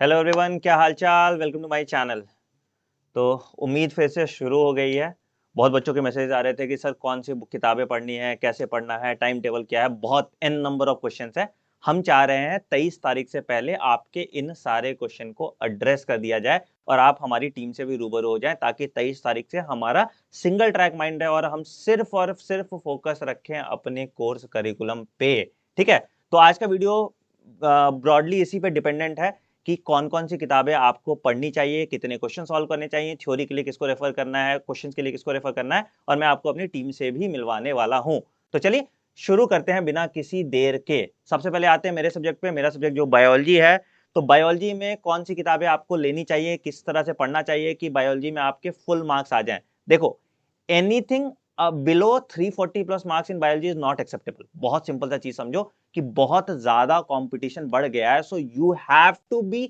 Hello everyone, क्या हालचाल। Welcome to my channel. तो उम्मीद फिर से शुरू हो गई है। बहुत बच्चों के मैसेज आ रहे थे कि सर कौन सी किताबें पढ़नी है, कैसे पढ़ना है, टाइम टेबल क्या है, बहुत एन नंबर ऑफ क्वेश्चंस है। हम चाह रहे हैं 23 तारीख से पहले आपके इन सारे क्वेश्चन को एड्रेस कर दिया जाए और आप हमारी टीम से भी रूबरू हो जाएं, ताकि 23 तारीख से हमारा सिंगल ट्रैक माइंड है और हम सिर्फ और सिर्फ फोकस रखें अपने कोर्स करिकुलम पे। ठीक है, तो आज का वीडियो ब्रॉडली इसी पे डिपेंडेंट है कि कौन कौन सी किताबें आपको पढ़नी चाहिए, कितने क्वेश्चन सॉल्व करने चाहिए, थ्योरी के लिए किसको रेफर करना है, क्वेश्चंस के लिए किसको रेफर करना है, और मैं आपको अपनी टीम से भी मिलवाने वाला हूं। तो चलिए शुरू करते हैं बिना किसी देर के। सबसे पहले आते हैं मेरे सब्जेक्ट पे। मेरा सब्जेक्ट जो बायोलॉजी है, तो बायोलॉजी में कौन सी किताबें आपको लेनी चाहिए, किस तरह से पढ़ना चाहिए कि बायोलॉजी में आपके फुल मार्क्स आ जाएं। देखो, anything below 340 plus marks in biology is not acceptable. बहुत सिंपल सा चीज समझो कि बहुत ज्यादा कंपटीशन बढ़ गया है, so you have to be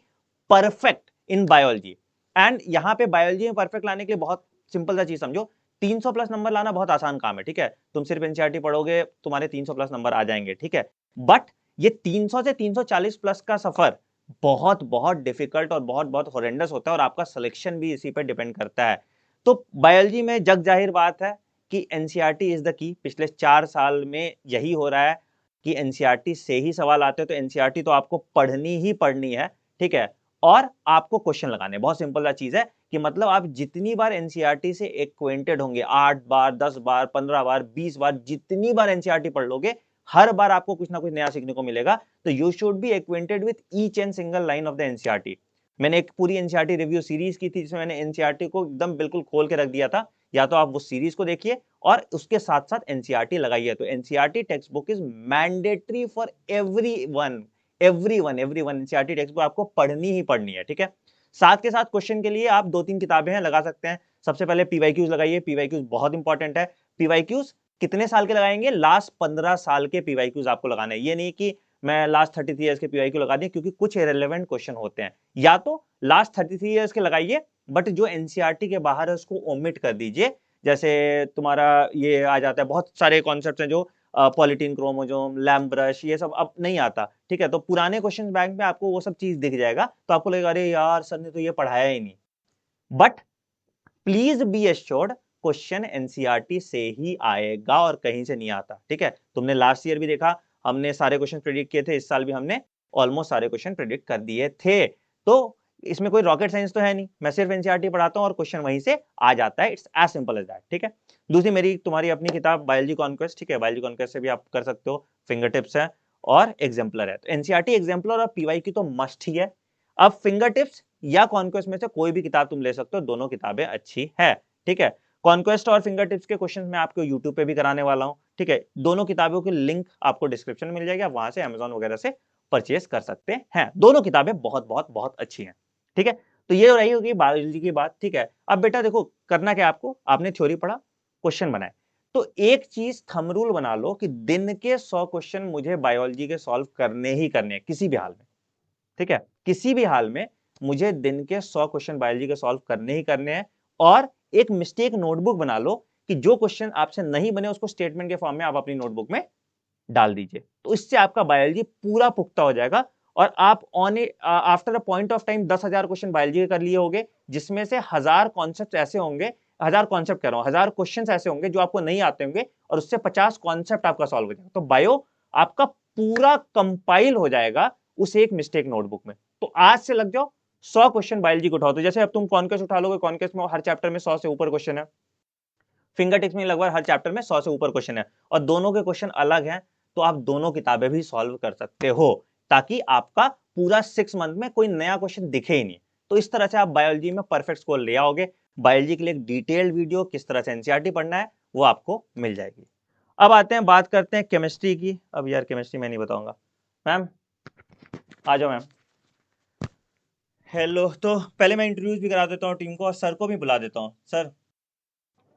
perfect in biology. And यहां पे बायोलॉजी में परफेक्ट लाने के लिए बहुत सिंपल सा चीज समझो, 300 प्लस नंबर लाना बहुत आसान काम है। ठीक है, तुम सिर्फ एनसीईआरटी पढ़ोगे, तुम्हारे 300 प्लस नंबर आ जाएंगे। ठीक है, बट ये 300 से 340 प्लस का सफर बहुत बहुत डिफिकल्ट और बहुत बहुत हॉरेंडस होता है, और आपका सिलेक्शन भी इसी पे डिपेंड करता है। तो बायोलॉजी में जग जाहिर बात है कि एनसीईआरटी इज द की। पिछले 4 साल में यही हो रहा है कि एनसीईआरटी से ही सवाल आते हैं, तो एनसीईआरटी तो आपको पढ़नी ही पढ़नी है। ठीक है, और आपको क्वेश्चन लगाने, बहुत सिंपल सा चीज है कि मतलब आप जितनी बार एनसीईआरटी से एक्वेंटेड होंगे, 8 बार, 10 बार, 15 बार, 20 बार, जितनी बार एनसीईआरटी पढ़ लोगे, हर बार आपको कुछ ना कुछ नया सीखने को मिलेगा। तो you should be acquainted with each and single line of the NCERT. मैंने एक पूरी एनसीईआरटी रिव्यू सीरीज की थी, जिसमें मैंने एनसीईआरटी को एकदम बिल्कुल खोल के रख दिया था। या तो आप वो सीरीज को देखिए और उसके साथ साथ एनसीईआरटी लगाइए। तो NCERT text book is mandatory for everyone. Everyone NCERT text book आपको पढ़नी ही पढ़नी है। ठीक है, साथ के साथ क्वेश्चन के लिए आप 2-3 किताबें हैं, लगा सकते हैं। सबसे पहले पीवाईक्यूज लगाइए। पीवाईक्यूज बहुत इंपॉर्टेंट है। पीवाईक्यूज कितने साल के लगाएंगे? लास्ट 15 साल के पीवाईक्यूज आपको लगाने हैं। ये नहीं कि मैं लास्ट 33 ईयर्स के पीवाईक्यू लगा दिए, क्योंकि कुछ इरेलेवेंट क्वेश्चन होते हैं। या तो लास्ट 33 ईयर्स के लगाइए, बट जो एनसीईआरटी के बाहर है उसको ओमिट कर दीजिए। जैसे तुम्हारा ये आ जाता है, बहुत सारे कॉन्सेप्ट्स हैं जो पॉलीटीन क्रोमोसोम, लैम्प ब्रश, ये सब अब नहीं आता। ठीक है, तो पुराने क्वेश्चन बैंक में आपको वो सब चीज दिख जाएगा, तो आपको लगेगा अरे यार सर ने तो ये पढ़ाया ही नहीं। But please be assured, question NCERT से ही आएगा और कहीं से नहीं आता। ठीक है, तुमने लास्ट ईयर भी देखा, हमने सारे क्वेश्चन प्रेडिक्ट किए थे। इस साल भी हमने ऑलमोस्ट सारे क्वेश्चन प्रेडिक्ट कर दिए थे। तो इसमें कोई रॉकेट साइंस तो है नहीं, मैं सिर्फ एनसीईआरटी पढ़ाता हूं और क्वेश्चन वहीं से आ जाता है। It's as simple as that. ठीक है, दूसरी मेरी तुम्हारी अपनी किताब बायोलॉजी कॉन्क्वेस्ट। ठीक है, बायोलॉजी कॉन्क्वेस्ट से भी आप कर सकते हो, फिंगर टिप्स है और एग्जाम्पलर है। तो एनसीईआरटी, एग्जाम्पलर और पीवाई की तो मस्ट ही है। अब फिंगर टिप्स या कॉन्क्वेस्ट में से कोई भी किताब तुम ले सकते हो, दोनों किताबें अच्छी है। ठीक है, कॉन्क्वेस्ट और फिंगर टिप्स के क्वेश्चन मैं आपको यूट्यूब पे भी कराने वाला हूं। ठीक है, दोनों किताबों की लिंक आपको डिस्क्रिप्शन में मिल जाएगी, आप वहां से अमेजॉन वगैरह से परचेज कर सकते हैं। दोनों किताबें बहुत बहुत बहुत अच्छी हैं। ठीक है, तो ये रही होगी बायोलॉजी की बात। ठीक है, अब बेटा देखो, करना क्या आपको, आपने थ्योरी पढ़ा, क्वेश्चन बनाए, तो एक चीज थंब रूल बना लो कि दिन के 100 क्वेश्चन मुझे बायोलॉजी के सॉल्व करने ही करने हैं, किसी भी हाल में। ठीक है, किसी भी हाल में मुझे दिन के 100 क्वेश्चन बायोलॉजी के सॉल्व करने ही करने हैं। और एक मिस्टेक नोटबुक बना लो कि जो क्वेश्चन आपसे नहीं बने उसको स्टेटमेंट के फॉर्म में आप अपनी नोटबुक में डाल दीजिए। तो इससे आपका बायोलॉजी पूरा पुख्ता हो जाएगा और आप on after a point of time 10,000 question biology के कर लिए होंगे, जिसमें से 1000 कॉन्सेप्ट ऐसे होंगे, 1000 कॉन्सेप्ट कह रहा हूं, 1000 क्वेश्चन ऐसे होंगे जो आपको नहीं आते होंगे, और उससे 50 कॉन्सेप्ट आपका सॉल्व हो जाएगा। तो बायो आपका पूरा कंपाइल हो जाएगा उस एक मिस्टेक नोटबुक में। तो आज से लग जाओ, 100 क्वेश्चन बायोलॉजी को उठाओ। तो जैसे अब तुम कॉन्केस्ट उठा लोगे, कॉन्केस्ट में हर चैप्टर में 100 से ऊपर क्वेश्चन है, फिंगर टिप्स में लगभग हर चैप्टर में 100 से ऊपर क्वेश्चन है, और दोनों के क्वेश्चन अलग हैं। तो आप दोनों किताबें भी सॉल्व कर सकते हो, ताकि आपका पूरा 6 मंथ में कोई नया क्वेश्चन दिखे ही नहीं। तो इस तरह से आप बायोलॉजी में परफेक्ट स्कोर ले आओगे। बायोलॉजी के लिए एक डिटेल्ड वीडियो किस तरह से एनसीईआरटी पढ़ना है वो आपको मिल जाएगी। अब आते हैं, बात करते हैं केमिस्ट्री की। अब यार केमिस्ट्री मैं नहीं बताऊंगा। मैम आ जाओ मैम। हेलो, तो पहले मैं इंट्रोड्यूस भी करा देता हूँ टीम को और सर को भी बुला देता हूँ। सर,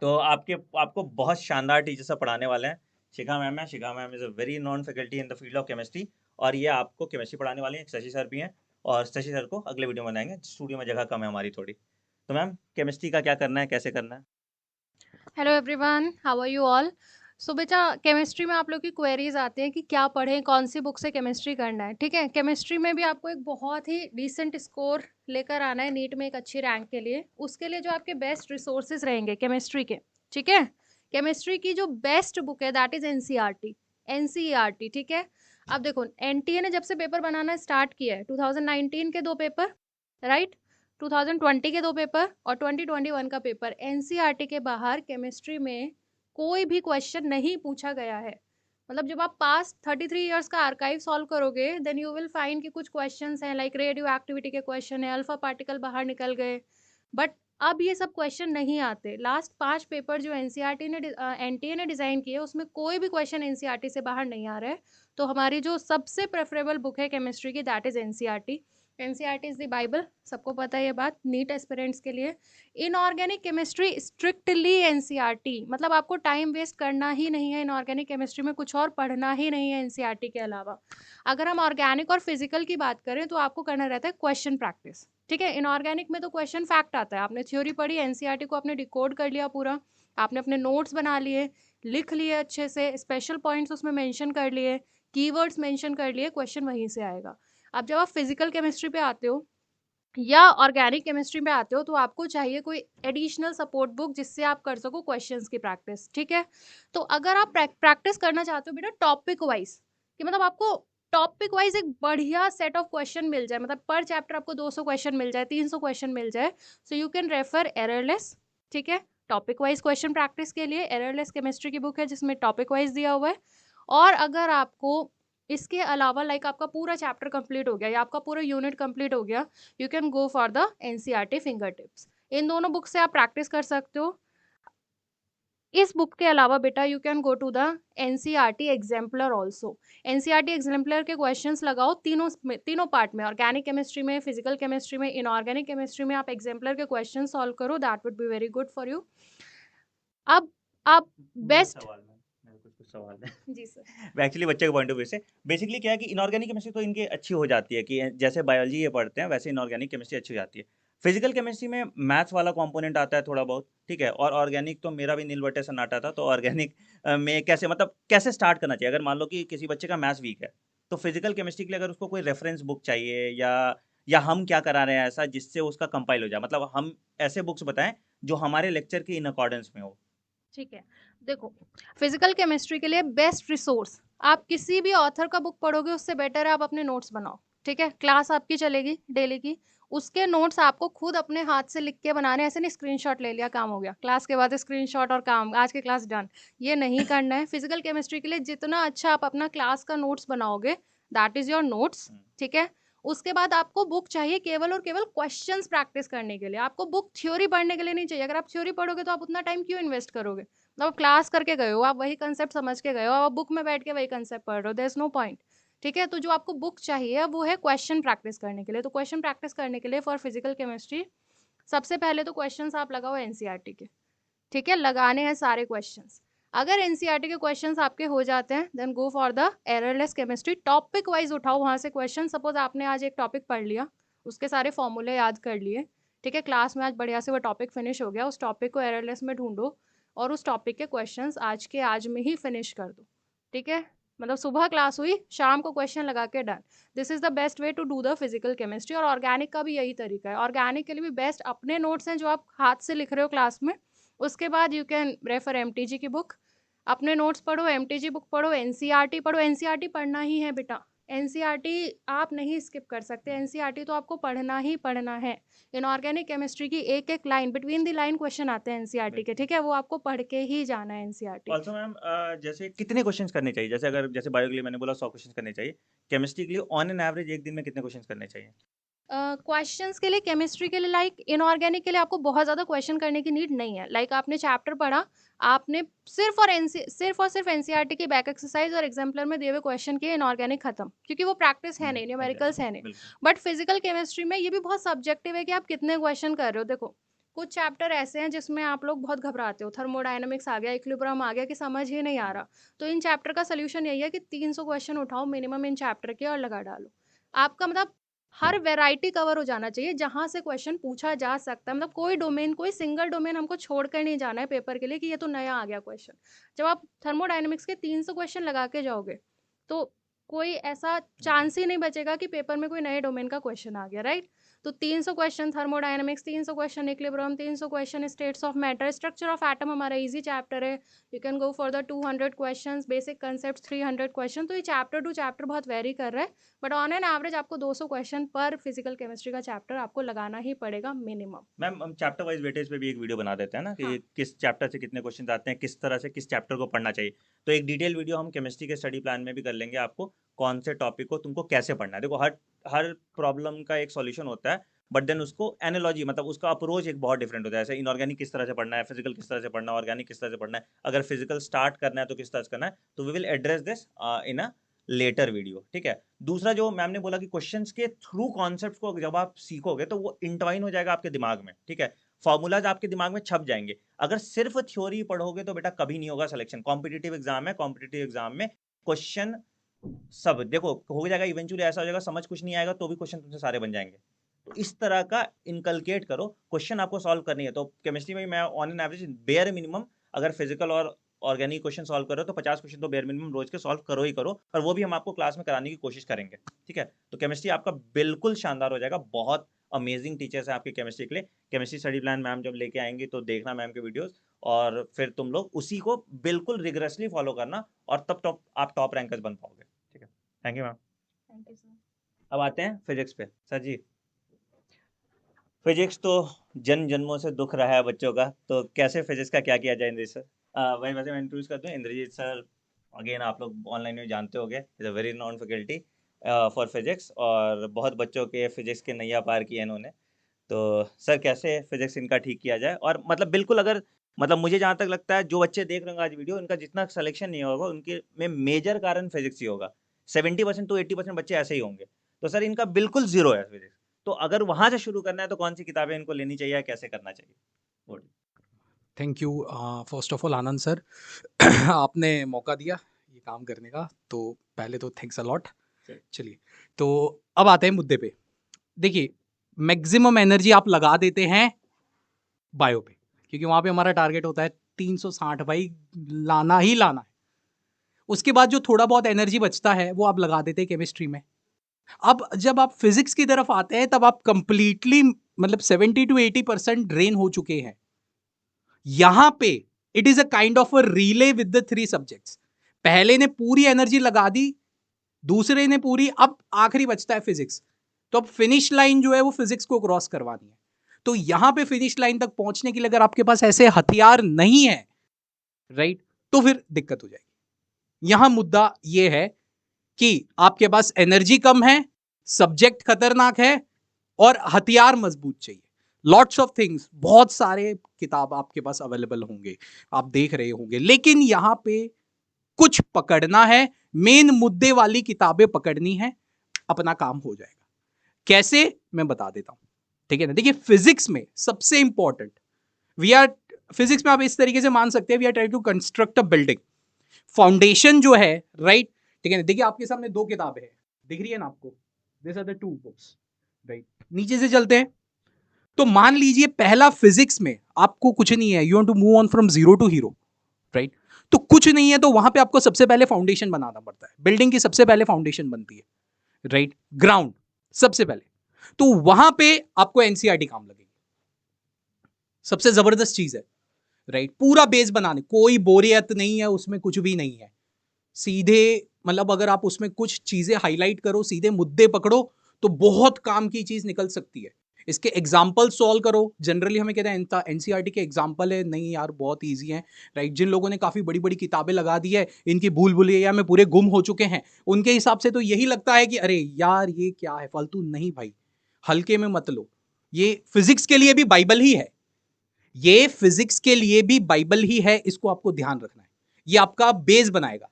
तो आपको बहुत शानदार टीचर से पढ़ाने वाले हैं। शिखा मैम है। Shikha ma'am is a very known faculty in the field of chemistry, और ये आपको केमिस्ट्री पढ़ाने वाली हैं। शशि सर भी हैं, और शशि सर को अगले वीडियो में बनाएंगे, स्टूडियो में जगह कम है हमारी थोड़ी। तो मैम केमिस्ट्री का क्या करना है, कैसे करना है? Hello everyone, how are you all? सो बेटा केमिस्ट्री में आप लोग की क्वेरीज आती हैं कि क्या पढ़ें, कौन सी बुक से केमिस्ट्री करना है। ठीक है, केमिस्ट्री में भी आपको एक बहुत ही डिसेंट स्कोर लेकर आना है नीट में एक अच्छी रैंक के लिए। उसके लिए जो आपके बेस्ट रिसोर्सेज रहेंगे केमिस्ट्री के, ठीक है, केमिस्ट्री की जो बेस्ट बुक है दैट इज एनसीईआरटी। एनसीईआरटी, ठीक है। अब देखो एनटीए ने जब से पेपर बनाना स्टार्ट किया है, 2019 के 2 पेपर, राइट, 2020 के 2 पेपर और 2021 का पेपर, एनसीईआरटी के बाहर केमिस्ट्री में कोई भी क्वेश्चन नहीं पूछा गया है। मतलब जब आप पास्ट 33 इयर्स का आर्काइव सॉल्व करोगे देन यू विल फाइंड कि कुछ क्वेश्चंस हैं लाइक रेडियो एक्टिविटी के क्वेश्चन है, अल्फा पार्टिकल बाहर निकल गए, बट अब ये सब क्वेश्चन नहीं आते। लास्ट 5 पेपर जो एनसीईआरटी ने एनटीए ने डिजाइन किए उसमें कोई भी क्वेश्चन एनसीईआरटी से बाहर नहीं आ रहा है। तो हमारी जो सबसे प्रेफरेबल बुक है केमिस्ट्री की that is NCERT. NCERT is the Bible, सबको पता है ये बात, नीट एस्पिरेंट्स के लिए। इनऑर्गेनिक केमिस्ट्री स्ट्रिक्टली एनसीईआरटी, मतलब आपको टाइम वेस्ट करना ही नहीं है इनऑर्गेनिक केमिस्ट्री में, कुछ और पढ़ना ही नहीं है एनसीईआरटी के अलावा। अगर हम ऑर्गेनिक और फिजिकल की बात करें तो आपको करना रहता है क्वेश्चन प्रैक्टिस। ठीक है, इनऑर्गेनिक में तो क्वेश्चन फैक्ट आता है, आपने थ्योरी पढ़ी, एनसीईआरटी को आपने डिकोड कर लिया पूरा, आपने अपने नोट्स बना लिए, लिख लिए अच्छे से, स्पेशल पॉइंट्स उसमें मेंशन कर लिए, कीवर्ड्स मेंशन कर लिए, क्वेश्चन वहीं से आएगा। अब जब आप फिजिकल केमिस्ट्री पे आते हो या ऑर्गेनिक केमिस्ट्री में आते हो तो आपको चाहिए कोई एडिशनल सपोर्ट बुक जिससे आप कर सको क्वेश्चंस की प्रैक्टिस। ठीक है, तो अगर आप प्रैक्टिस करना चाहते हो बेटा टॉपिक वाइज, कि मतलब आपको टॉपिक वाइज एक बढ़िया सेट ऑफ क्वेश्चन मिल जाए, मतलब पर चैप्टर आपको 200 क्वेश्चन मिल जाए, 300 क्वेश्चन मिल जाए, so you can refer errorless. ठीक है, टॉपिक वाइज क्वेश्चन प्रैक्टिस के लिए एररलेस केमिस्ट्री की बुक है जिसमें टॉपिक वाइज दिया हुआ है। और अगर आपको इसके अलावा लाइक आपका पूरा चैप्टर कंप्लीट हो गया या आपका पूरा यूनिट कंप्लीट हो गया, you can go for the NCERT fingertips. इन दोनों बुक से आप प्रैक्टिस कर सकते हो। इस बुक के अलावा बेटा you can go to the NCERT exemplar also. NCERT exemplar के क्वेश्चंस लगाओ तीनों पार्ट में, ऑर्गेनिक केमिस्ट्री में, फिजिकल केमिस्ट्री में, इनऑर्गेनिक केमिस्ट्री में, आप एग्जाम्पलर के क्वेश्चन सॉल्व करो, that would be very good for you. अब आप मेरा बेस्ट। सवाल है, मेरे कुछ सवाल है। जी सर। एक्चुअली बच्चे के पॉइंट ऑफ व्यू से बेसिकली क्या है कि इनऑर्गेनिक केमिस्ट्री तो इनकी अच्छी हो जाती है कि जैसे बायोलॉजी ये पढ़ते हैं वैसे इनऑर्गेनिक केमिस्ट्री अच्छी हो जाती है। फिजिकल केमिस्ट्री में मैथ्स वाला कंपोनेंट आता है थोड़ा बहुत, ठीक है, और ऑर्गेनिक तो मेरा भी नील बटे सन्नाटा था, तो ऑर्गेनिक में कैसे मतलब कैसे स्टार्ट करना चाहिए अगर मान लो कि किसी बच्चे का मैथ्स वीक है, तो फिजिकल केमिस्ट्री के लिए अगर उसको कोई रेफरेंस बुक चाहिए या हम क्या करा रहे हैं ऐसा जिससे उसका कंपाइल हो जाए, मतलब हम ऐसे बुक्स बताएं जो हमारे लेक्चर के इन अकॉर्डेंस में हो। ठीक है, देखो फिजिकल केमिस्ट्री के लिए बेस्ट रिसोर्स, आप किसी भी ऑथर का बुक पढ़ोगे उससे बेटर है आप अपने नोट्स बनाओ। ठीक है, क्लास आपकी चलेगी डेली की, उसके नोट्स आपको खुद अपने हाथ से लिख के बनाने, ऐसे नहीं स्क्रीनशॉट ले लिया काम हो गया, क्लास के बाद स्क्रीनशॉट और काम, आज की क्लास डन, ये नहीं करना है। फिजिकल केमिस्ट्री के लिए जितना अच्छा आप अपना क्लास का नोट्स बनाओगे दैट इज योर नोट्स। ठीक है, उसके बाद आपको बुक चाहिए केवल और केवल क्वेश्चंस प्रैक्टिस करने के लिए, आपको बुक थ्योरी पढ़ने के लिए नहीं चाहिए। अगर आप थ्योरी पढ़ोगे तो आप उतना टाइम क्यों इन्वेस्ट करोगे, मतलब क्लास करके गए हो, आप वही कंसेप्ट समझ के गए हो, आप बुक में बैठ के वही कंसेप्ट पढ़ रहे हो, देयर इज नो पॉइंट। ठीक है, तो जो आपको बुक चाहिए वो है क्वेश्चन प्रैक्टिस करने के लिए। तो क्वेश्चन प्रैक्टिस करने के लिए फॉर फिजिकल केमिस्ट्री सबसे पहले तो क्वेश्चंस आप लगाओ एनसीईआरटी के। ठीक है, लगाने हैं सारे क्वेश्चंस। अगर एनसीईआरटी के क्वेश्चंस आपके हो जाते हैं then go for the errorless chemistry, topic wise उठाओ वहां से क्वेश्चन। सपोज आपने आज एक टॉपिक पढ़ लिया, उसके सारे फॉर्मूले याद कर लिए, ठीक है, क्लास में आज बढ़िया से वो टॉपिक फिनिश हो गया, उस टॉपिक को एररलेस में ढूंढो और उस टॉपिक के क्वेश्चंस आज के आज में ही फिनिश कर दो। ठीक है, मतलब सुबह क्लास हुई शाम को क्वेश्चन लगा के done. This is the best way to do the physical chemistry. और ऑर्गेनिक का भी यही तरीका है, ऑर्गेनिक के लिए भी बेस्ट अपने नोट्स हैं जो आप हाथ से लिख रहे हो क्लास में, उसके बाद यू कैन रेफर एमटीजी की बुक, अपने नोट्स पढ़ो, एमटीजी बुक पढ़ो, एनसीईआरटी पढ़ो। एनसीईआरटी पढ़ना ही है बेटा, एनसीईआरटी आप नहीं स्किप कर सकते, एनसीईआरटी तो आपको पढ़ना ही पढ़ना है। इनऑर्गेनिक केमिस्ट्री की एक एक line, between the line question आते हैं एनसीईआरटी के, ठीक है, वो आपको पढ़ के ही जाना है एनसीईआरटी। ऑल्सो मैम जैसे कितने क्वेश्चंस करने चाहिए, जैसे अगर जैसे बायो के लिए मैंने बोला 100 क्वेश्चंस करने चाहिए, केमिस्ट्री के लिए ऑन एन एवरेज एक दिन में कितने क्वेश्चंस करने चाहिए? क्वेश्चंस के लिए केमिस्ट्री के लिए लाइक इनऑर्गेनिक के लिए आपको बहुत ज़्यादा क्वेश्चन करने की नीड नहीं है। लाइक आपने चैप्टर पढ़ा, आपने सिर्फ और सिर्फ एनसीईआरटी की बैक एक्सरसाइज और एग्जाम्पलर में दिए हुए क्वेश्चन किए, इनऑर्गेनिक खत्म, क्योंकि वो प्रैक्टिस है नहीं, न्यूमेरिकल्स एग्जैक्टली, है नहीं। बिल्कुल। बट फिजिकल केमिस्ट्री में ये भी बहुत सब्जेक्टिव है कि आप कितने क्वेश्चन कर रहे हो। देखो कुछ चैप्टर ऐसे हैं जिसमें आप लोग बहुत घबराते हो, थर्मोडायनामिक्स आ गया, इक्विलिब्रियम आ गया कि समझ ही नहीं आ रहा, तो इन चैप्टर का सोल्यूशन यही है कि 300 क्वेश्चन उठाओ मिनिमम इन चैप्टर के और लगा डालो। आपका मतलब हर वैरायटी कवर हो जाना चाहिए जहाँ से क्वेश्चन पूछा जा सकता है, मतलब कोई डोमेन, कोई सिंगल डोमेन हमको छोड़कर नहीं जाना है पेपर के लिए कि ये तो नया आ गया क्वेश्चन। जब आप थर्मोडायनेमिक्स के 300 क्वेश्चन लगा के जाओगे तो कोई ऐसा चांस ही नहीं बचेगा कि पेपर में कोई नए डोमेन का क्वेश्चन आ गया, राइट। तो 300 question thermodynamics, 300 question equilibrium, 300 question states of matter, structure of atom हमारा इजी चैप्टर है, you can go for the 200 questions, basic concept 300 question. तो ये चैप्टर टू चैप्टर बहुत वेरी कर रहा है, बट ऑन एन एवरेज आपको 200 क्वेश्चन पर फिजिकल केमिस्ट्री का चैप्टर आपको लगाना ही पड़ेगा मिनिमम। मैम हम चैप्टर वाइज वेटेज पे भी एक वीडियो बना देते हैं ना कि हाँ। किस चैप्टर से कितने क्वेश्चन आते हैं, किस तरह से किस चैप्टर को पढ़ना चाहिए। तो एक डिटेल वीडियो हम केमिस्ट्री के स्टडी प्लान में भी कर लेंगे, आपको कौन से टॉपिक को तुमको कैसे पढ़ना है। देखो हर हर प्रॉब्लम का एक सॉल्यूशन होता है, बट देन उसको एनालॉजी मतलब उसका अप्रोच एक बहुत डिफरेंट होता है। जैसे इनऑर्गेनिक किस तरह से पढ़ना है, फिजिकल किस तरह से पढ़ना है, ऑर्गेनिक किस तरह से पढ़ना है, अगर फिजिकल स्टार्ट करना है तो किस तरह से करना है। तो we will address this in a later video, ठीक है। दूसरा जो मैम ने बोला कि क्वेश्चंस के थ्रू कॉन्सेप्ट्स को जब आप सीखोगे तो वो इंटवाइन हो जाएगा आपके दिमाग में, ठीक है। फॉर्मूलाज आपके दिमाग में छप जाएंगे। अगर सिर्फ थ्योरी पढ़ोगे तो बेटा कभी नहीं होगा सिलेक्शन। कॉम्पिटिटिव एग्जाम है, कॉम्पिटिटिव एग्जाम में क्वेश्चन सब देखो हो जाएगा, इवेंचुअली ऐसा हो जाएगा समझ कुछ नहीं आएगा तो भी क्वेश्चन तुमसे सारे बन जाएंगे। तो इस तरह का इनकलकेट करो, क्वेश्चन आपको सॉल्व करनी है। तो केमिस्ट्री में मैं on an average bare minimum अगर फिजिकल और ऑर्गेनिक क्वेश्चन सॉल्व करो तो 50 क्वेश्चन तो बेयर मिनिमम रोज के सॉल्व करो ही करो, और वो भी हम आपको क्लास में कराने की कोशिश करेंगे, ठीक है। तो केमिस्ट्री आपका बिल्कुल शानदार हो जाएगा। बहुत अमेजिंग टीचर्स हैं आपके केमिस्ट्री के लिए। केमिस्ट्री स्टडी प्लान मैम जब लेके आएंगी तो देखना मैम के वीडियोस, और फिर तुम लोग उसी को बिल्कुल रिगरसली फॉलो करना, और तब आप टॉप रैंकर्स बन पाओगे, ठीक है। Thank you ma'am. Thank you sir. अब आते हैं फिजिक्स पे। सर जी, फिजिक्स तो जन्म जन्मों से दुख रहा है बच्चों का, तो कैसे फिजिक्स का क्या किया जाए इंद्रजीत सर। वही वैसे मैं इंट्रोड्यूस कर दूं, इंद्रजीत सर अगेन आप लोग ऑनलाइन में जानते होंगे, is a very known faculty for physics, और बहुत बच्चों के फिजिक्स के नैया पार किए इन्होंने। तो सर कैसे फिजिक्स इनका ठीक किया जाए, और मतलब बिल्कुल अगर मतलब मुझे जहाँ तक लगता है जो बच्चे देख रहे होंगे आज वीडियो, इनका जितना सिलेक्शन नहीं होगा उनके में मेजर कारण फिजिक्स ही होगा। 70% टू 80% बच्चे ऐसे ही होंगे। तो सर इनका बिल्कुल जीरो है फिजिक्स। तो अगर वहां से शुरू करना है तो कौन सी किताबें इनको लेनी चाहिए, कैसे करना चाहिए। बोलिए। Thank you first of all Anand sir आपने मौका दिया ये काम करने का, तो पहले तो थैंक्स अ लॉट। चलिए, तो अब आते हैं मुद्दे पे। देखिए, मैक्सिमम एनर्जी आप लगा देते हैं बायो पे, क्योंकि वहाँ पे हमारा टारगेट होता है 360 भाई, लाना ही लाना है। उसके बाद जो थोड़ा बहुत एनर्जी बचता है वो आप लगा देते हैं केमिस्ट्री में। अब जब आप फिजिक्स की तरफ आते हैं तब आप कंप्लीटली मतलब 70 to 80% ड्रेन हो चुके हैं। यहां पे it is a kind of a relay with the 3 subjects. पहले ने पूरी एनर्जी लगा दी, दूसरे ने पूरी, अब आखिरी बचता है फिजिक्स। तो अब फिनिश लाइन जो है वो फिजिक्स को क्रॉस करवानी है। तो यहां पे फिनिश लाइन तक पहुंचने के लिए अगर आपके पास ऐसे हथियार नहीं है, राइट, तो फिर दिक्कत हो जाएगी। यहां मुद्दा यह है कि आपके पास एनर्जी कम है, सब्जेक्ट खतरनाक है, और हथियार मजबूत चाहिए। लॉट्स ऑफ थिंग्स, बहुत सारे किताब आपके पास अवेलेबल होंगे, आप देख रहे होंगे, लेकिन यहां पे कुछ पकड़ना है, मेन मुद्दे वाली किताबें पकड़नी है, अपना काम हो जाएगा। कैसे, मैं बता देता हूं, ठीक है ना। देखिए, फिजिक्स में सबसे इंपॉर्टेंट, वी आर फिजिक्स में आप इस तरीके से मान सकते हैं, we are trying to construct a building. Foundation जो है, राइट, ठीक है ना। देखिए, आपके सामने 2 किताबें हैं, दिख रही है ना आपको, this are the 2 books, right. नीचे से चलते हैं, तो मान लीजिए पहला फिजिक्स में आपको कुछ नहीं है, you want to move on from zero to hero, right. तो कुछ नहीं है, तो वहां पे आपको सबसे पहले फाउंडेशन बनाना पड़ता है। बिल्डिंग की सबसे पहले फाउंडेशन बनती है, राइट, ग्राउंड सबसे पहले। तो वहां पे आपको एनसीईआरटी काम लगेगी, सबसे जबरदस्त चीज है, राइट। पूरा बेस बनाने, कोई बोरियत नहीं है उसमें, कुछ भी नहीं है, सीधे मतलब अगर आप उसमें कुछ चीजें हाईलाइट करो, सीधे मुद्दे पकड़ो, तो बहुत काम की चीज निकल सकती है। इसके एग्जाम्पल सॉल्व करो। जनरली हमें कहते हैं एनसीईआरटी के एग्जाम्पल है, नहीं यार बहुत इजी है, राइट। जिन लोगों ने काफी बड़ी बड़ी किताबें लगा दी है, इनकी भूल भुलैया में पूरे गुम हो चुके हैं, उनके हिसाब से तो यही लगता है कि अरे यार ये क्या है, फालतू। नहीं भाई, हल्के में मत लो, ये फिजिक्स के लिए भी बाइबल ही है, ये फिजिक्स के लिए भी बाइबल ही है, इसको आपको ध्यान रखना है। ये आपका बेस बनाएगा।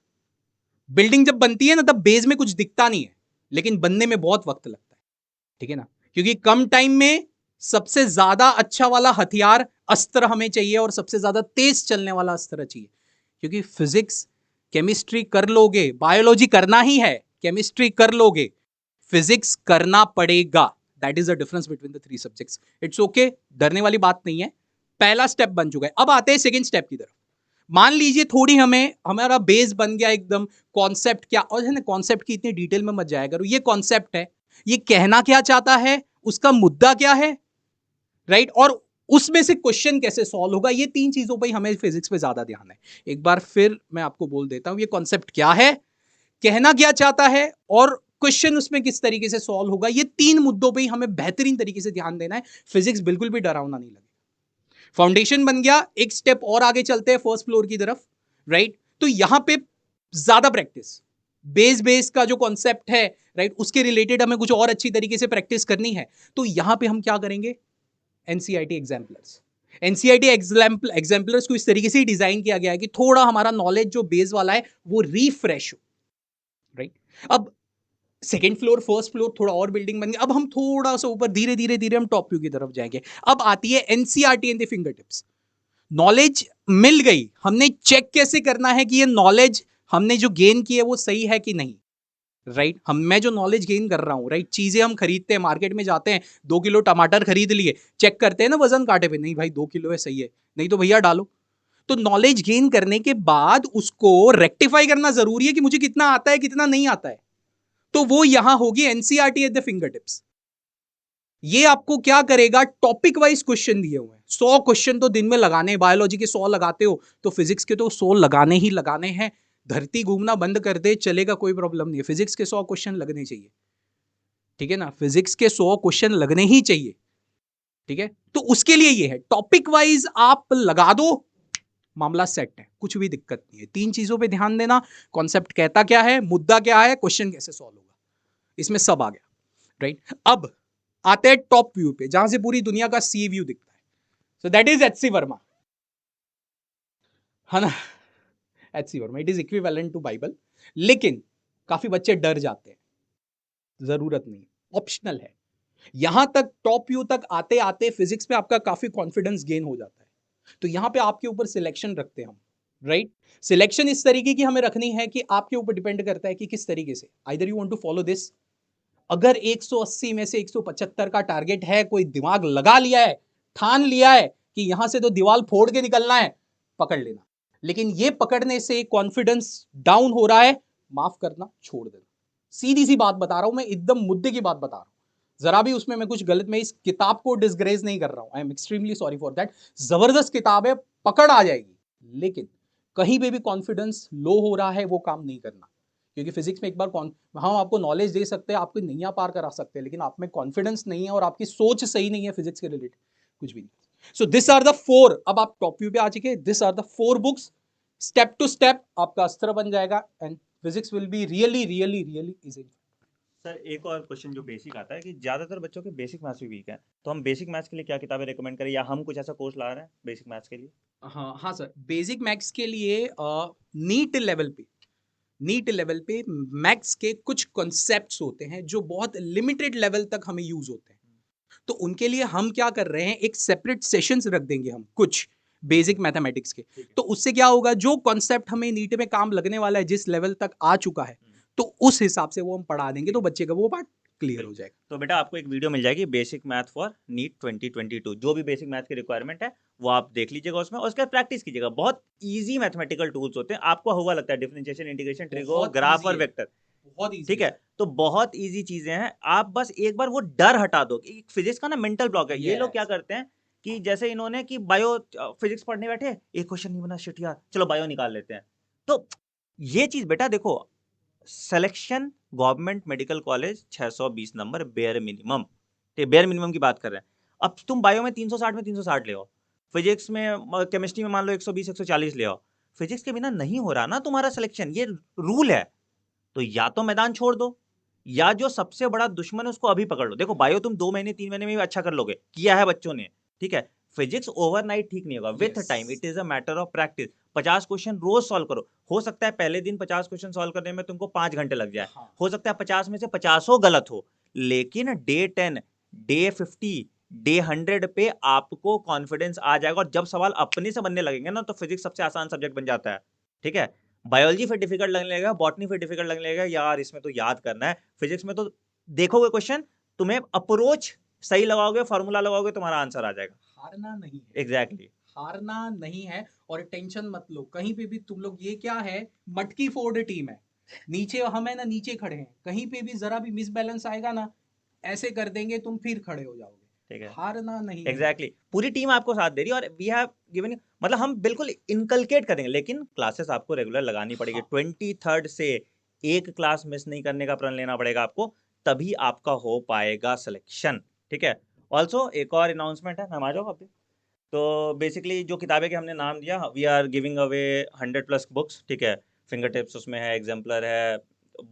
बिल्डिंग जब बनती है ना, तब बेस में कुछ दिखता नहीं है, लेकिन बनने में बहुत वक्त लगता है, ठीक है ना। क्योंकि कम टाइम में सबसे ज्यादा अच्छा वाला हथियार, अस्त्र हमें चाहिए, और सबसे ज्यादा तेज चलने वाला अस्त्र चाहिए। क्योंकि फिजिक्स केमिस्ट्री कर लोगे, बायोलॉजी करना ही है, केमिस्ट्री कर लोगे, फिजिक्स करना पड़ेगा। That is the difference between the 3 subjects. It's okay, डरने वाली बात नहीं है, पहला स्टेप बन चुका है। अब आते हैं सेकेंड स्टेप की तरफ। मान लीजिए थोड़ी हमारा बेस बन गया एकदम, कॉन्सेप्ट क्या, और है ना, कॉन्सेप्ट की इतनी डिटेल में मत जाया करो। ये कॉन्सेप्ट है, ये कहना क्या चाहता है, उसका मुद्दा क्या है, राइट, और उसमें से क्वेश्चन कैसे सॉल्व होगा, ये 3 चीजों पर हमें फिजिक्स पे ज्यादा ध्यान है। एक बार फिर मैं आपको बोल देता हूं, ये कॉन्सेप्ट क्या है, कहना क्या चाहता है, और क्वेश्चन उसमें किस तरीके से सॉल्व होगा। ये 3 मुद्दों पे ही हमें बेहतरीन तरीके से ध्यान देना है। फिजिक्स बिल्कुल भी डरावना नहीं लगे। फाउंडेशन बन गया, एक स्टेप और आगे चलते हैं फर्स्ट फ्लोर की तरफ, राइट। तो यहां पे ज्यादा प्रैक्टिस, बेस का जो कॉन्सेप्ट है, राइट, उसके रिलेटेड हमें कुछ और अच्छी तरीके से प्रैक्टिस करनी है। तो यहां पे हम क्या करेंगे, एनसीईआरटी एग्जाम्पलर्स। एनसीईआरटी एग्जाम्पलर्स को इस तरीके से डिजाइन किया गया है कि थोड़ा हमारा नॉलेज जो बेस वाला है वो रिफ्रेश हो, राइट। अब सेकेंड फ्लोर, फर्स्ट फ्लोर, थोड़ा और बिल्डिंग बन गई। अब हम थोड़ा सा ऊपर, धीरे धीरे धीरे हम टॉप व्यू की तरफ जाएंगे। अब आती है NCERT and the fingertips. Knowledge मिल गई, हमने चेक कैसे करना है कि ये नॉलेज हमने जो गेन की है वो सही है कि नहीं, राइट। मैं जो नॉलेज गेन कर रहा हूं, राइट, चीजें हम खरीदते हैं, मार्केट में जाते हैं, 2 किलो टमाटर खरीद लिए, चेक करते हैं ना वजन कांटे पे, नहीं भाई 2 किलो है, सही है, नहीं तो भैया डालो। तो नॉलेज गेन करने के बाद उसको रेक्टिफाई करना जरूरी है कि मुझे कितना आता है, कितना नहीं आता है। तो वो यहां होगी NCERT at the finger tips. ये आपको क्या करेगा, टॉपिक वाइज क्वेश्चन दिए हुए हैं। 100 क्वेश्चन तो दिन में लगाने, बायोलॉजी के 100 लगाते हो तो फिजिक्स के तो 100 लगाने ही लगाने हैं। धरती घूमना बंद कर दे चलेगा, कोई प्रॉब्लम नहीं है, फिजिक्स के 100 क्वेश्चन लगने चाहिए, ठीक है ना। फिजिक्स के 100 क्वेश्चन लगने ही चाहिए, ठीक है। तो उसके लिए ये है, टॉपिक वाइज आप लगा दो, मामला सेट है, कुछ भी दिक्कत नहीं है। 3 चीजों पे ध्यान देना, कॉन्सेप्ट कहता क्या है, मुद्दा क्या है, क्वेश्चन कैसे सॉल्व होगा, इसमें सब आ गया, राइट। अब आते हैं टॉप व्यू पे, जहां से पूरी दुनिया का सी व्यू दिखता है। So that is HC Verma, है ना। HC Verma, it is equivalent to Bible. लेकिन काफी बच्चे डर जाते हैं, जरूरत नहीं, ऑप्शनल है। यहां तक टॉप व्यू तक आते आते फिजिक्स पे आपका काफी कॉन्फिडेंस गेन हो जाता है। तो यहां पे आपके ऊपर सिलेक्शन रखते हैं हम, राइट। सिलेक्शन इस तरीके की हमें रखनी है कि आपके ऊपर डिपेंड करता है कि किस तरीके से, either you want to follow this. अगर 180 में से 175 का टारगेट है, कोई दिमाग लगा लिया है, ठान लिया है कि यहां से तो दीवार फोड़ के निकलना है, पकड़ लेना। लेकिन ये पकड़ने से कॉन्फिडेंस डाउन हो रहा है, माफ करना, छोड़ देना। सीधी सी बात बता रहा हूं मैं, एकदम मुद्दे की बात बता रहा हूं, जरा भी उसमें मैं कुछ गलत, मैं इस किताब को डिसग्रेस नहीं कर रहा हूं, I am extremely sorry for that. जबरदस्त किताब है, पकड़ आ जाएगी, लेकिन कहीं पे भी कॉन्फिडेंस लो हो रहा है वो काम नहीं करना। क्योंकि फिजिक्स में एक बार हम आपको नॉलेज दे सकते हैं, आपको नैया पार करा सकते हैं, लेकिन आप में कॉन्फिडेंस नहीं है और आपकी सोच सही नहीं है फिजिक्स के रिलेटेड, कुछ भी नहीं। सो दिस आर द 4, अब आप टॉप व्यू पे आ चुके, this are the 4 books, step to step आपका अस्त्र बन जाएगा and physics will be really really really easy. Sir एक और क्वेश्चन जो बेसिक आता है कि ज़्यादातर बच्चों के बेसिक मैथ्स भी वीक है, तो हम बेसिक मैथ्स के लिए क्या किताबें रेकमेंड करें, या हम कुछ ऐसा कोर्स ला रहे हैं बेसिक मैथ्स के लिए? हाँ सर, बेसिक मैथ्स के लिए नीट लेवल पे मैथ्स के कुछ कॉन्सेप्ट्स होते हैं जो बहुत लिमिटेड लेवल तक हमें यूज होते हैं। तो उनके लिए हम क्या कर रहे हैं, एक सेपरेट सेशंस रख देंगे हम कुछ बेसिक मैथमेटिक्स के। तो उससे क्या होगा, जो कॉन्सेप्ट हमें नीट में काम लगने वाला है, जिस लेवल तक आ चुका है, तो उस हिसाब से वो हम पढ़ा देंगे, तो बच्चे का वो पार्ट क्लियर हो जाएगा। तो बेटा आपको एक वीडियो मिल जाएगी, बेसिक मैथ फॉर नीट 2022, जो भी बेसिक मैथ की रिक्वायरमेंट है वो आप देख लीजिएगा उसमें, और उसके बाद प्रैक्टिस कीजिएगा। बहुत इजी मैथमेटिकल टूल्स होते हैं, आपको हुआ लगता है डिफरेंशिएशन, इंटीग्रेशन, ट्रिगो, ग्राफ और वेक्टर, बहुत इजी, ठीक है। तो बहुत इजी चीजें हैं, आप बस एक बार वो डर हटा दो कि फिजिक्स का ना मेंटल ब्लॉक है। ये लोग क्या करते हैं कि जैसे इन्होंने कि बायो फिजिक्स पढ़ने बैठे, एक क्वेश्चन नहीं बना, शिट यार, चलो बायो निकाल लेते हैं। तो ये चीज बेटा देखो, selection government medical college 620 number bare minimum, bare minimum की बात कर रहे हैं। अब तुम बायो में 360 में 360 ले आओ, फिजिक्स में केमिस्ट्री में मान लो 120 140 ले आओ, फिजिक्स के बिना नहीं हो रहा ना तुम्हारा सिलेक्शन, ये रूल है। तो या तो मैदान छोड़ दो, या जो सबसे बड़ा दुश्मन है उसको अभी पकड़ लो। देखो बायो तुम 2 महीने 3 महीने में भी अच्छा कर लोगे, किया है बच्चों ने, ठीक है। फिजिक्स ओवरनाइट ठीक नहीं होगा, with time, it is a matter of practice. 50 question रोज सॉल्व करो, हो सकता है पहले दिन 50 क्वेश्चन सॉल्व करने में तुमको 5 घंटे लग जाए, हो सकता है 50 में से 50 गलत हो, लेकिन डे 10, डे 50, डे 100 पे आपको कॉन्फिडेंस आ जाएगा, और जब सवाल अपने से बनने लगेंगे ना, तो फिजिक्स सबसे आसान सब्जेक्ट बन जाता है, ठीक है। बायोलॉजी फिर डिफिकल्ट लगने लगेगा, बॉटनी फिर डिफिकल्ट लगने लगेगा, यार इसमें तो याद करना है, फिजिक्स में तो देखोगे क्वेश्चन, तुम्हें अप्रोच सही लगाओगे, फॉर्मूला लगाओगे, तुम्हारा आंसर आ जाएगा। हारना नहीं है, एग्जैक्टली हारना नहीं है। और टेंशन मत लो कहीं पे भी तुम लोग, ये क्या है, मटकी फोड़ टीम है। नीचे हम है ना, नीचे खड़े हैं, कहीं पे भी जरा भी मिसबैलेंस आएगा ना, ऐसे कर देंगे तुम, फिर खड़े हो जाओगे। ठीक है, हारना नहीं है। एग्जैक्टली पूरी टीम आपको साथ दे रही है और वी हैव गिवन, मतलब हम बिल्कुल इनकलकेट करेंगे, लेकिन क्लासेस आपको रेगुलर लगानी पड़ेगी। हाँ। 23rd से एक क्लास मिस नहीं करने का प्रण लेना पड़ेगा आपको, तभी आपका हो पाएगा सिलेक्शन। ठीक है, ऑल्सो एक और अनाउंसमेंट है, मैम आ जाओ आप भी। तो बेसिकली जो किताबें के हमने नाम दिया, we are giving away 100+ books. ठीक है, फिंगर टिप्स उसमें है, एग्जाम्पलर है,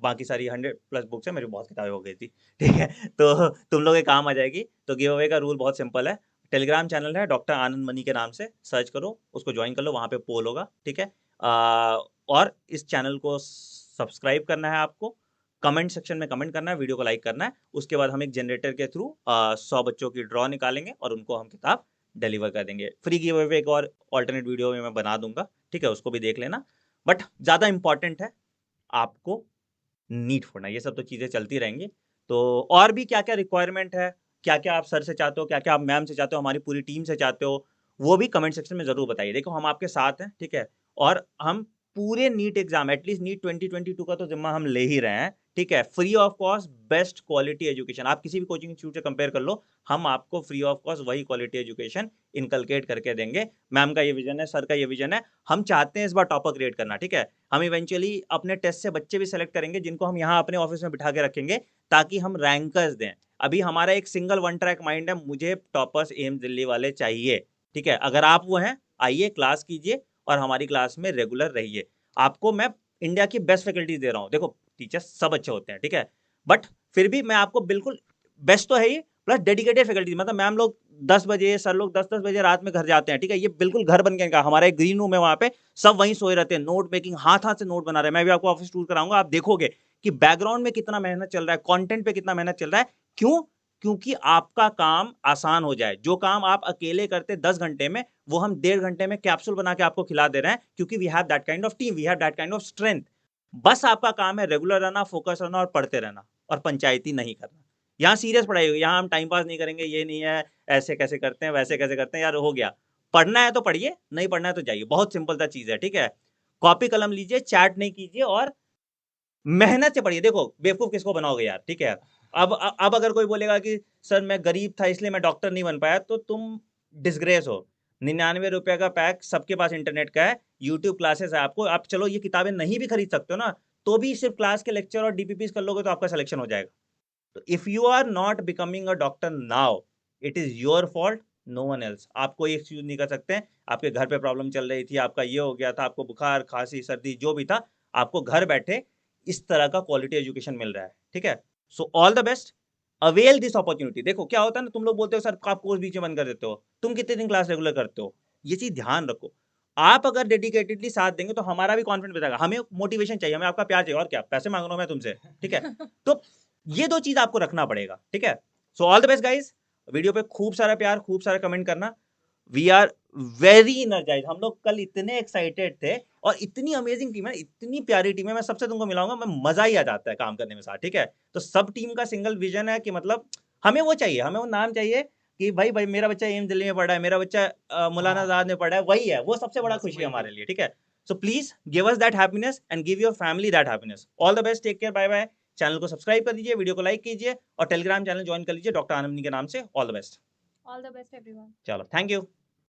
बाकी सारी 100+ बुक्स है, मेरी बहुत किताबें हो गई थी। ठीक है, तो तुम लोग के काम आ जाएगी। तो गिव अवे का रूल बहुत सिंपल है, टेलीग्राम चैनल है डॉक्टर आनंद मनी के नाम से, सर्च करो, उसको ज्वाइन कर लो, वहाँ पे पोल होगा। ठीक है, और इस चैनल को सब्सक्राइब करना है आपको, कमेंट सेक्शन में कमेंट करना है, वीडियो को लाइक करना है। उसके बाद हम एक जनरेटर के थ्रू 100 बच्चों की ड्रॉ निकालेंगे और उनको हम किताब डिलीवर कर देंगे। फ्री गिव अवे एक और ऑल्टरनेट वीडियो में मैं बना दूंगा। ठीक है, उसको भी देख लेना। बट ज़्यादा इंपॉर्टेंट है आपको नीट फोड़ना, ये सब तो चीज़ें चलती रहेंगी। तो और भी क्या क्या रिक्वायरमेंट है, क्या क्या आप सर से चाहते हो, क्या क्या आप मैम से चाहते हो, हमारी पूरी टीम से चाहते हो, वो भी कमेंट सेक्शन में ज़रूर बताइए। देखो हम आपके साथ हैं। ठीक है, और हम पूरे नीट एग्जाम, एटलीस्ट नीट 2022 का तो जिम्मा हम ले ही रहे हैं। ठीक है, free of cost best quality education, आप किसी भी कोचिंग इंस्टीट्यूट से कंपेयर कर लो, हम आपको फ्री ऑफ कॉस्ट वही क्वालिटी एजुकेशन इनकलकेट करके देंगे। मैम का ये विजन है, सर का ये विजन है, हम चाहते हैं इस बार टॉपर क्रिएट करना। ठीक है, हम इवेंचुअली अपने टेस्ट से बच्चे भी सेलेक्ट करेंगे जिनको हम यहाँ अपने ऑफिस में बिठा के रखेंगे, ताकि हम रैंकर्स दें। अभी हमारा एक सिंगल वन ट्रैक माइंड है, मुझे टॉपर्स एम्स दिल्ली वाले चाहिए। ठीक है, अगर आप वो हैं, आइए क्लास कीजिए और हमारी क्लास में रेगुलर रहिए। आपको मैं इंडिया की बेस्ट फैकल्टीज दे रहा हूँ। देखो टीचर्स सब अच्छे होते हैं, ठीक है, बट फिर भी मैं आपको बिल्कुल बेस्ट तो है ही, प्लस डेडिकेटेड फैकल्टी। मतलब मैम लोग 10 बजे, सर लोग 10-10 बजे रात में घर जाते हैं। ठीक है, ये बिल्कुल घर बन गया। हमारा एक ग्रीन रूम है, वहाँ पे सब वहीं सोए रहते हैं, नोट मेकिंग, हाथ हाथ से नोट बना रहे हैं। मैं भी आपको ऑफिस टूर कराऊंगा, आप देखोगे कि बैकग्राउंड में कितना मेहनत चल रहा है, कंटेंट पे कितना मेहनत चल रहा है। क्यों? क्योंकि आपका काम आसान हो जाए। जो काम आप अकेले करते 10 घंटे में, वो हम 1.5 घंटे में कैप्सूल बना के आपको खिला दे रहे हैं, क्योंकि we have that kind of team, we have that kind of strength. बस आपका काम है रेगुलर रहना, फोकस रहना और पढ़ते रहना, और पंचायती नहीं करना। यहाँ सीरियस पढ़ाई होगी, यहाँ हम टाइम पास नहीं करेंगे, ये नहीं है ऐसे कैसे करते हैं, वैसे कैसे करते हैं, यार हो गया। पढ़ना है तो पढ़िए, नहीं पढ़ना है तो जाइए, बहुत सिंपल सा चीज है। ठीक है, कॉपी कलम लीजिए, चैट नहीं कीजिए और मेहनत से पढ़िए। देखो बेवकूफ किसको बनाओगे यार। ठीक है, अब अगर कोई बोलेगा कि सर मैं गरीब था इसलिए मैं डॉक्टर नहीं बन पाया, तो तुम डिसग्रेस हो। 99 रुपए का पैक, सबके पास इंटरनेट का है, यूट्यूब क्लासेस है आपको। आप चलो ये किताबें नहीं भी खरीद सकते हो ना, तो भी सिर्फ क्लास के लेक्चर और डीपीपीस कर लोगे तो आपका सिलेक्शन हो जाएगा। तो if you are not becoming a doctor now, it is your fault, no one else. आप कोई एक्सक्यूज नहीं कर सकते। आपके घर पे प्रॉब्लम चल रही थी, आपका ये हो गया था, आपको बुखार खांसी सर्दी जो भी था, आपको घर बैठे इस तरह का क्वालिटी एजुकेशन मिल रहा है। ठीक है, so all the best, avail this opportunity. देखो क्या होता है ना, तुम लोग बोलते हो सर आप कोर्स बीच में बंद कर देते हो, तुम कितने दिन क्लास रेगुलर करते हो, ये चीज ध्यान रखो। आप अगर डेडिकेटेडली साथ देंगे तो हमारा भी कॉन्फिडेंस बढ़ेगा, हमें मोटिवेशन चाहिए, हमें आपका प्यार चाहिए, और क्या पैसे मांग रहा हूं मैं तुमसे। ठीक है, तो ये दो चीज आपको रखना पड़ेगा। ठीक है, so all the best guys, video पे खूब सारा प्यार, खूब सारा कमेंट करना। वी आर वेरी इनर्जाइज, हम लोग कल इतने एक्साइटेड थे, और इतनी अमेजिंग टीम है, इतनी प्यारी टीम है, मैं सबसे तुमको मिलाऊंगा, मैं मजा ही आ जाता है काम करने में साथ। ठीक है, तो सब टीम का सिंगल विजन है कि मतलब हमें वो चाहिए, हमें वो नाम चाहिए कि भाई भाई मेरा बच्चा एम्स दिल्ली में पढ़ा है, मेरा बच्चा मौलाना आजाद में पढ़ा है, वही है, वो सबसे बड़ा खुशी है हमारे लिए। ठीक है, so please give us that happiness and give your family that happiness. All the best, take care, bye bye. Channel को सब्सक्राइब कर दीजिए, वीडियो को लाइक कीजिए, और टेलीग्राम चैनल ज्वाइन कर लीजिए डॉक्टर आनंद के नाम से। All the best. All the best everyone. चलो, थैंक यू।